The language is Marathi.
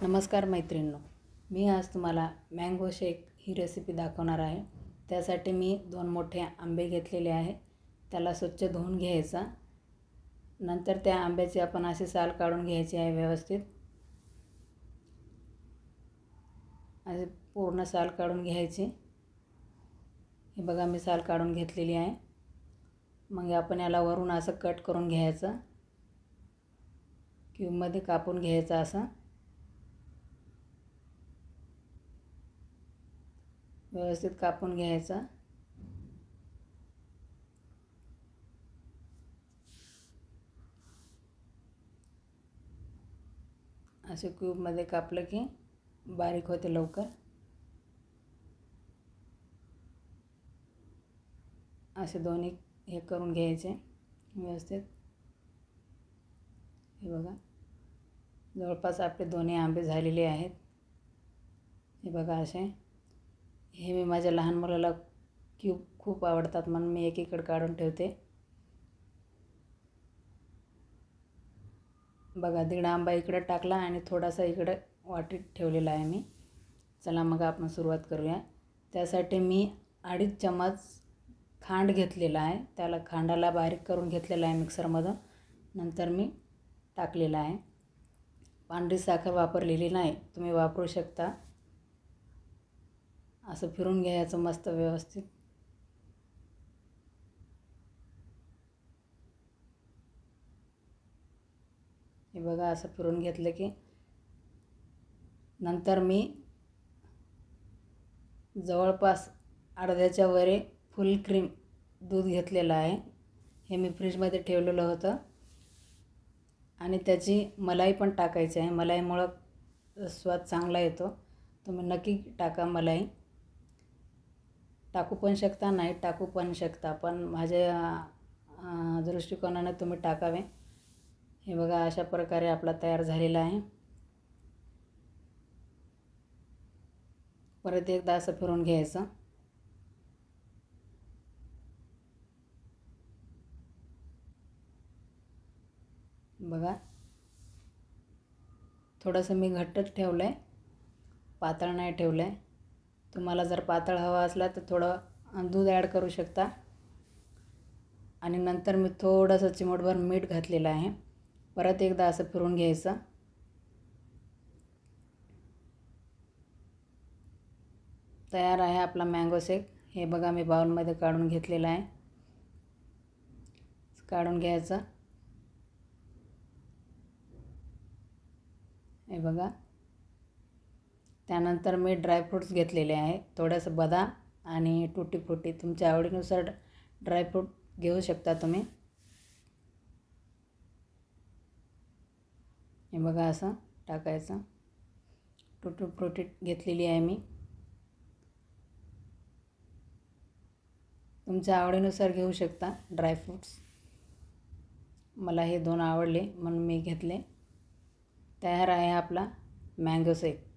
नमस्कार मैत्रिणींनो, मी आज तुम्हाला मँगो शेक ही रेसिपी दाखवणार आहे। त्यासाठी मी 2 मोठे आंबे घेतलेले आहे। त्याला स्वच्छ धुवून घ्यायचा। नंतर त्या आंब्याची आपण अशी साल काढून घ्यायची आहे व्यवस्थित। अशी पूर्ण साल काढून घ्यायची। हे बघा मी साल काढून घेतलेली आहे। मग आपण याला वरून असं कट करून घ्यायचं, क्यूबमध्ये कापून घ्यायचं असं। व्यवस्थित कापून घ्यायचा। असे क्यूबमध्ये कापलं की बारीक होते लवकर। असे दोन्ही हे करून घ्यायचे व्यवस्थित। हे बघा जवळपास आपले दोन्ही आंबे झालेले आहेत। हे बघा असे। हे मी माझ्या लहान मुलाला क्यूब खूप आवडतात म्हणून मी एकीकडे काढून ठेवते। बघा दीड आंबा इकडे टाकला आणि थोडासा इकडे वाटीत ठेवलेला आहे मी। चला मग आपण सुरुवात करूया। त्यासाठी मी 2.5 चमच खांड घेतलेला आहे। त्याला खांडाला बारीक करून घेतलेला आहे मिक्सरमधून। नंतर मी टाकलेला आहे। पांढरी साखर वापरलेली नाही, तुम्ही वापरू शकता। असं फिरून घ्यायचं मस्त व्यवस्थित। हे बघा असं फिरून घेतलं की नंतर मी जवळपास अर्ध्याच्या वरे फुल क्रीम दूध घेतलेलं आहे। हे मी फ्रीजमध्ये ठेवलेलं होतं आणि त्याची मलाई पण टाकायची आहे। मलाईमुळे स्वाद चांगला येतो। तुम्ही नक्की टाका मलाई। टाकू पण शकता, नाही टाकू पण शकता, पण माझ्या दृष्टिकोनाने तुम्ही टाकावे। हे बघा अशा प्रकारे आपला तयार झालेला आहे। परत एकदा असं फिरून घ्यायचं। बघा थोडंसं मी घट्टच ठेवलं आहे, पातळ नाही ठेवलं आहे। तुम्हाला जर पातळ हवा असला तर थोडं दूध ॲड करू शकता। आणि नंतर मी थोडंसं चिमूटभर मीठ घातलेलं आहे। परत एकदा असं फिरून घ्यायचं। तयार आहे आपला मँगो शेक। हे बघा मी बाउलमध्ये काढून घेतलेलं आहे। काढून घ्यायचं। हे बघा त्यानंतर मी ड्रायफ्रूट्स घेतलेले आहे। थोडंसं बदाम आणि टुटी फ्रुटी, तुमच्या आवडीनुसार ड्रायफ्रूट घेऊ शकता तुम्ही। हे बघा असं टाकायचं। टुटी फ्रुटी घेतलेली आहे मी। तुमच्या आवडीनुसार घेऊ शकता ड्रायफ्रूट्स। मला हे 2 आवडले म्हणून मी घेतले। तयार आहे आपला मँगो शेक।